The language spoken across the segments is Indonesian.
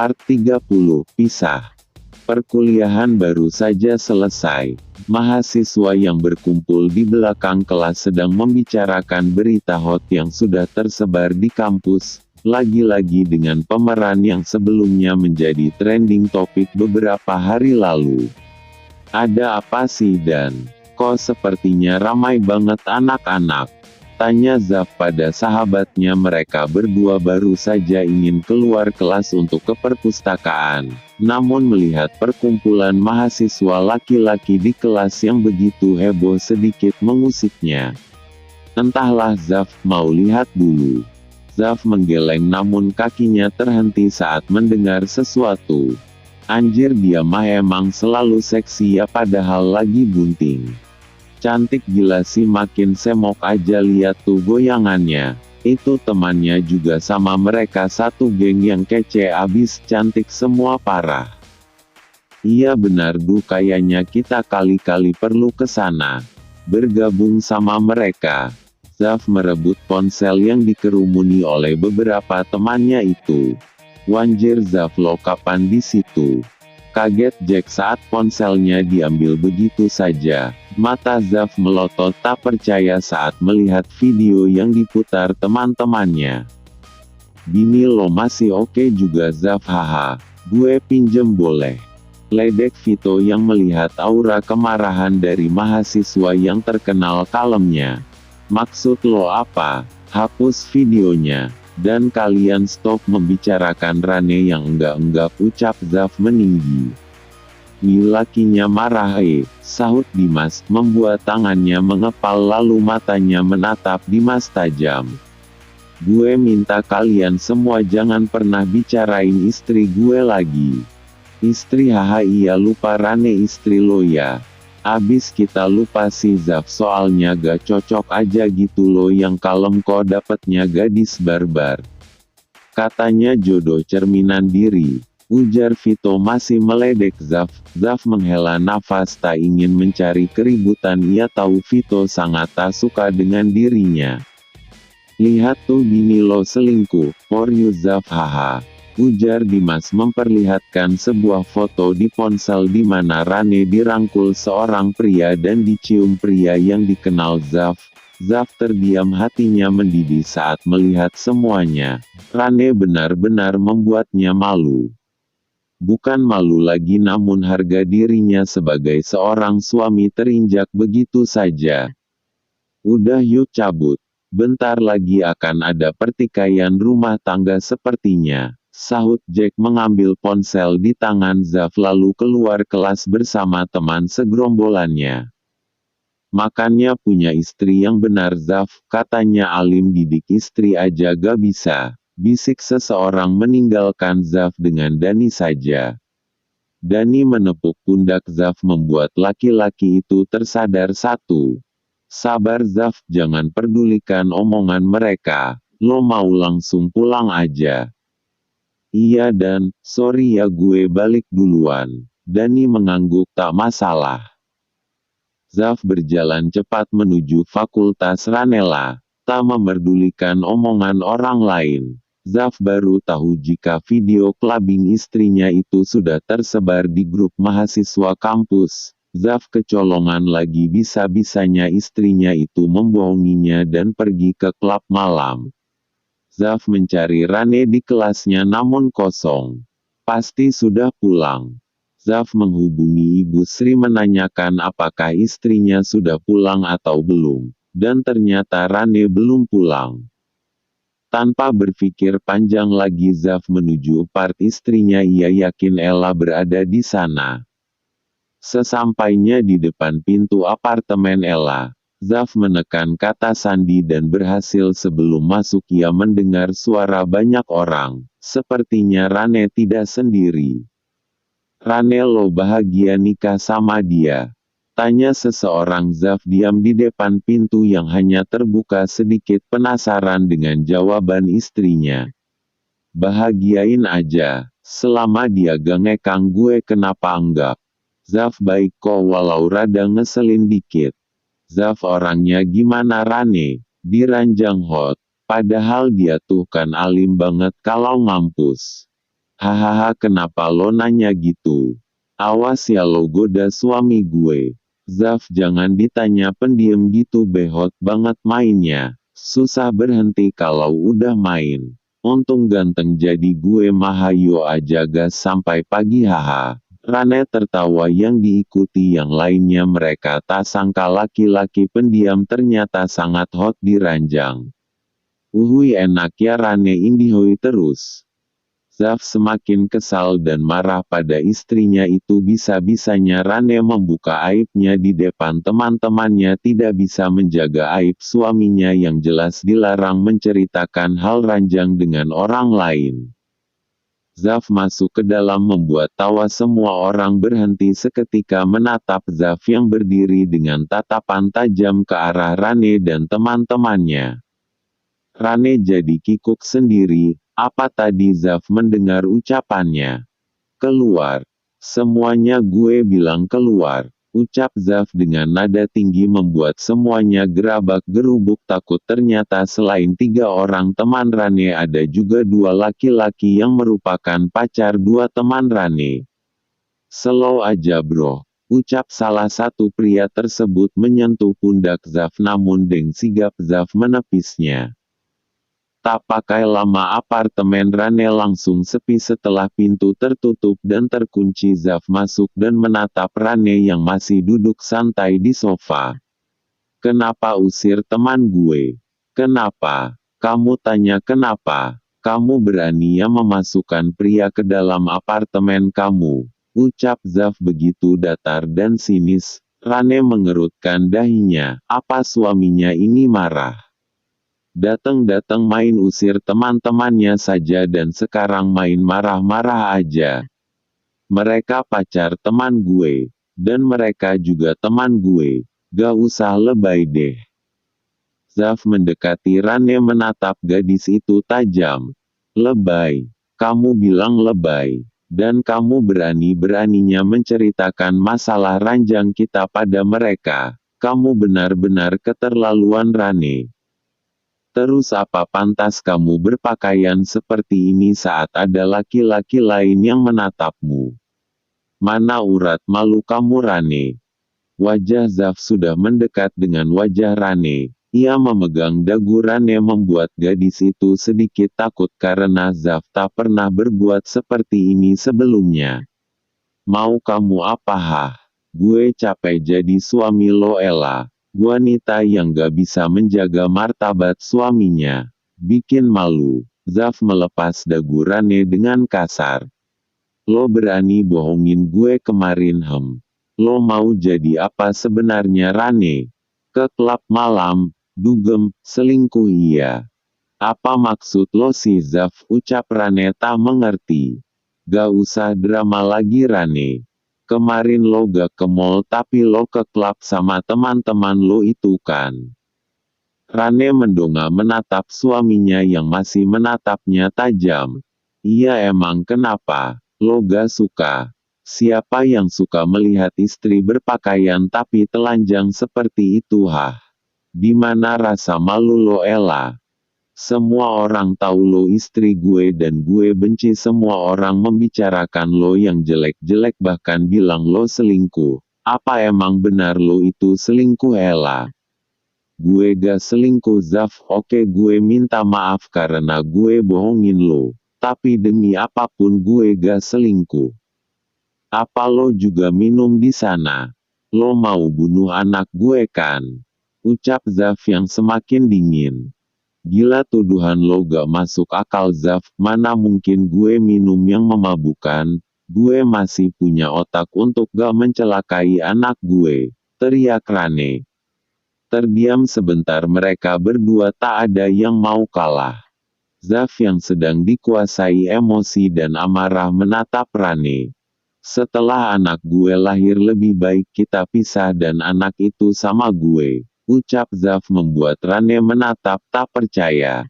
Part 30, Pisah. Perkuliahan baru saja selesai. Mahasiswa yang berkumpul di belakang kelas sedang membicarakan berita hot yang sudah tersebar di kampus, lagi-lagi dengan pemeran yang sebelumnya menjadi trending topik beberapa hari lalu. Ada apa sih Dan? Kok sepertinya ramai banget anak-anak? Tanya Zaf pada sahabatnya. Mereka berdua baru saja ingin keluar kelas untuk ke perpustakaan. Namun melihat perkumpulan mahasiswa laki-laki di kelas yang begitu heboh sedikit mengusiknya. Entahlah Zaf, mau lihat dulu. Zaf menggeleng namun kakinya terhenti saat mendengar sesuatu. Anjir, dia mah emang selalu seksi ya, padahal lagi bunting. Cantik gila sih, makin semok aja, lihat tuh goyangannya. Itu temannya juga sama mereka satu geng yang kece abis, cantik semua parah. Iya benar duh, kayaknya kita kali-kali perlu kesana. Bergabung sama mereka. Zaf merebut ponsel yang dikerumuni oleh beberapa temannya itu. Wanjir Zaf, lo kapan di situ? Kaget Jack saat ponselnya diambil begitu saja. Mata Zaf melotot tak percaya saat melihat video yang diputar teman-temannya. Bini lo masih oke juga Zaf, haha. Gue pinjem boleh? Ledek Vito yang melihat aura kemarahan dari mahasiswa yang terkenal kalemnya. Maksud lo apa? Hapus videonya. Dan kalian stop membicarakan Rane yang enggak-enggak, ucap Zaf meninggi. Lakinya marah sahut Dimas, membuat tangannya mengepal lalu matanya menatap Dimas tajam. Gue minta kalian semua jangan pernah bicarain istri gue lagi. Istri, haha, iya lupa Rane istri lo ya. Abis kita lupa si Zaf, soalnya gak cocok aja gitu loh yang kalem, kok dapetnya gadis barbar. Katanya jodoh cerminan diri, ujar Vito masih meledek Zaf. Zaf menghela nafas, tak ingin mencari keributan. Ia tahu Vito sangat tak suka dengan dirinya. Lihat tuh bini lo selingkuh, for you Zaf, haha. Ujar Dimas memperlihatkan sebuah foto di ponsel di mana Rane dirangkul seorang pria dan dicium pria yang dikenal Zaf. Zaf terdiam, hatinya mendidih saat melihat semuanya. Rane benar-benar membuatnya malu. Bukan malu lagi, namun harga dirinya sebagai seorang suami terinjak begitu saja. Udah yuk cabut. Bentar lagi akan ada pertikaian rumah tangga sepertinya. Sahut Jack mengambil ponsel di tangan Zaf lalu keluar kelas bersama teman segerombolannya. Makanya punya istri yang benar Zaf, katanya alim didik istri aja gak bisa. Bisik seseorang meninggalkan Zaf dengan Dani saja. Dani menepuk pundak Zaf membuat laki-laki itu tersadar satu. Sabar Zaf, jangan pedulikan omongan mereka. Lo mau langsung pulang aja. Iya Dan, sorry ya gue balik duluan. Dani mengangguk, tak masalah. Zaf berjalan cepat menuju fakultas Ranela, tak memerdulikan omongan orang lain. Zaf baru tahu jika video clubbing istrinya itu sudah tersebar di grup mahasiswa kampus. Zaf kecolongan lagi, bisa-bisanya istrinya itu membohonginya dan pergi ke klub malam. Zaf mencari Rane di kelasnya namun kosong. Pasti sudah pulang. Zaf menghubungi Ibu Sri menanyakan apakah istrinya sudah pulang atau belum. Dan ternyata Rane belum pulang. Tanpa berpikir panjang lagi Zaf menuju apart istrinya. Ia yakin Ella berada di sana. Sesampainya di depan pintu apartemen Ella, Zaf menekan kata sandi dan berhasil. Sebelum masuk ia mendengar suara banyak orang. Sepertinya Rane tidak sendiri. Rane, lo bahagia nikah sama dia? Tanya seseorang. Zaf diam di depan pintu yang hanya terbuka sedikit, penasaran dengan jawaban istrinya. Bahagiain aja, selama dia gak ngekang gue kenapa enggak? Zaf baik kok walau rada ngeselin dikit. Zaf orangnya gimana Rane? Diranjang hot. Padahal dia tuh kan alim banget kalau ngampus. Hahaha, kenapa lo nanya gitu? Awas ya lo goda suami gue. Zaf, jangan ditanya pendiam gitu, behot banget mainnya. Susah berhenti kalau udah main. Untung ganteng jadi gue mah, hayo aja gas sampai pagi, haha. Rane tertawa yang diikuti yang lainnya. Mereka tak sangka laki-laki pendiam ternyata sangat hot di ranjang. Uhui, enak ya Rane, indihoi terus. Zaf semakin kesal dan marah pada istrinya itu. Bisa-bisanya Rane membuka aibnya di depan teman-temannya, tidak bisa menjaga aib suaminya yang jelas dilarang menceritakan hal ranjang dengan orang lain. Zaf masuk ke dalam membuat tawa semua orang berhenti seketika menatap Zaf yang berdiri dengan tatapan tajam ke arah Rane dan teman-temannya. Rane jadi kikuk sendiri. Apa tadi Zaf mendengar ucapannya? Keluar. Semuanya, gue bilang keluar. Ucap Zaf dengan nada tinggi membuat semuanya gerabak-gerubuk takut. Ternyata selain 3 orang teman Rane ada juga 2 laki-laki yang merupakan pacar 2 teman Rane. Slow aja bro. Ucap salah satu pria tersebut menyentuh pundak Zaf, namun dengan sigap Zaf menepisnya. Tak pakai lama apartemen Rane langsung sepi setelah pintu tertutup dan terkunci. Zaf masuk dan menatap Rane yang masih duduk santai di sofa. Kenapa usir teman gue? Kenapa? Kamu tanya kenapa? Kamu berani ya memasukkan pria ke dalam apartemen kamu? Ucap Zaf begitu datar dan sinis. Rane mengerutkan dahinya. Apa suaminya ini marah? Datang-datang main usir teman-temannya saja dan sekarang main marah-marah aja. Mereka pacar teman gue. Dan mereka juga teman gue. Gak usah lebay deh. Zaf mendekati Rane menatap gadis itu tajam. Lebay. Kamu bilang lebay. Dan kamu berani-beraninya menceritakan masalah ranjang kita pada mereka. Kamu benar-benar keterlaluan Rane. Terus apa pantas kamu berpakaian seperti ini saat ada laki-laki lain yang menatapmu? Mana urat malu kamu Rane? Wajah Zaf sudah mendekat dengan wajah Rane. Ia memegang dagu Rane membuat gadis itu sedikit takut karena Zaf tak pernah berbuat seperti ini sebelumnya. Mau kamu apa hah? Gue capek jadi suami lo Ella. Wanita yang gak bisa menjaga martabat suaminya. Bikin malu. Zaf melepas dagu Rane dengan kasar. Lo berani bohongin gue kemarin Lo mau jadi apa sebenarnya Rane? Ke klub malam, dugem, selingkuh iya. Apa maksud lo sih Zaf? Ucap Rane tak mengerti. Gak usah drama lagi Rane. Kemarin lo gak ke mall tapi lo ke klub sama teman-teman lo itu kan? Rane mendongak menatap suaminya yang masih menatapnya tajam. Iya emang kenapa? Lo gak suka? Siapa yang suka melihat istri berpakaian tapi telanjang seperti itu hah? Dimana rasa malu lo Ella? Semua orang tahu lo istri gue dan gue benci semua orang membicarakan lo yang jelek-jelek bahkan bilang lo selingkuh. Apa emang benar lo itu selingkuh Ella? Gue gak selingkuh Zaf. Oke, gue minta maaf karena gue bohongin lo. Tapi demi apapun gue gak selingkuh. Apa lo juga minum di sana? Lo mau bunuh anak gue kan? Ucap Zaf yang semakin dingin. Gila, tuduhan lo gak masuk akal Zaf. Mana mungkin gue minum yang memabukkan? Gue masih punya otak untuk gak mencelakai anak gue. Teriak Rane. Terdiam sebentar, mereka berdua tak ada yang mau kalah. Zaf yang sedang dikuasai emosi dan amarah menatap Rane. Setelah anak gue lahir lebih baik kita pisah dan anak itu sama gue. Ucap Zaf membuat Rane menatap tak percaya.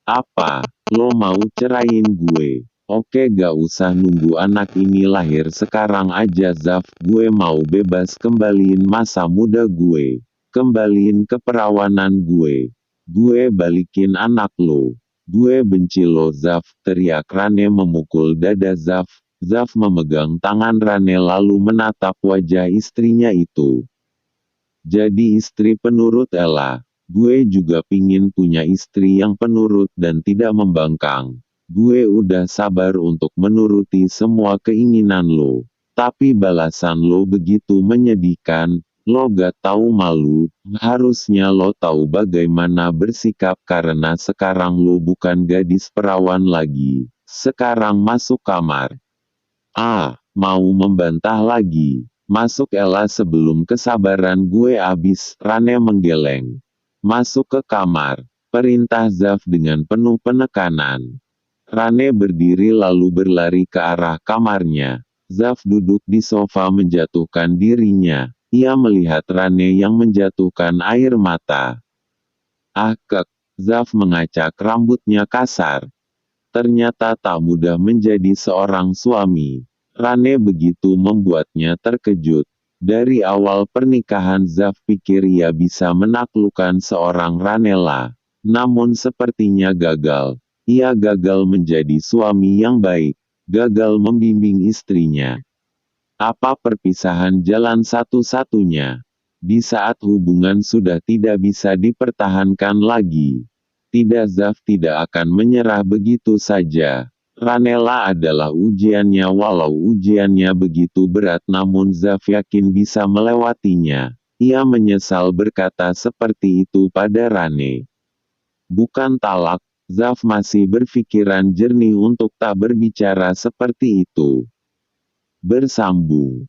Apa? Lo mau cerain gue? Oke, gak usah nunggu anak ini lahir sekarang aja Zaf. Gue mau bebas, kembaliin masa muda gue. Kembaliin keperawanan gue. Gue balikin anak lo. Gue benci lo Zaf, teriak Rane memukul dada Zaf. Zaf memegang tangan Rane lalu menatap wajah istrinya itu. Jadi istri penurut Ella. Gue juga pingin punya istri yang penurut dan tidak membangkang. Gue udah sabar untuk menuruti semua keinginan lo. Tapi balasan lo begitu menyedihkan, lo gak tahu malu, harusnya lo tahu bagaimana bersikap karena sekarang lo bukan gadis perawan lagi. Sekarang masuk kamar. Mau membantah lagi. Masuk Ella sebelum kesabaran gue habis, Rane menggeleng. Masuk ke kamar. Perintah Zaf dengan penuh penekanan. Rane berdiri lalu berlari ke arah kamarnya. Zaf duduk di sofa menjatuhkan dirinya. Ia melihat Rane yang menjatuhkan air mata. Kek. Zaf mengacak rambutnya kasar. Ternyata tak mudah menjadi seorang suami. Rane begitu membuatnya terkejut. Dari awal pernikahan Zaf pikir ia bisa menaklukkan seorang Ranela. Namun sepertinya gagal. Ia gagal menjadi suami yang baik. Gagal membimbing istrinya. Apa perpisahan jalan satu-satunya? Di saat hubungan sudah tidak bisa dipertahankan lagi. Tidak, Zaf tidak akan menyerah begitu saja. Ranela adalah ujiannya walau ujiannya begitu berat namun Zaf yakin bisa melewatinya. Ia menyesal berkata seperti itu pada Rane. Bukan talak, Zaf masih berpikiran jernih untuk tak berbicara seperti itu. Bersambung.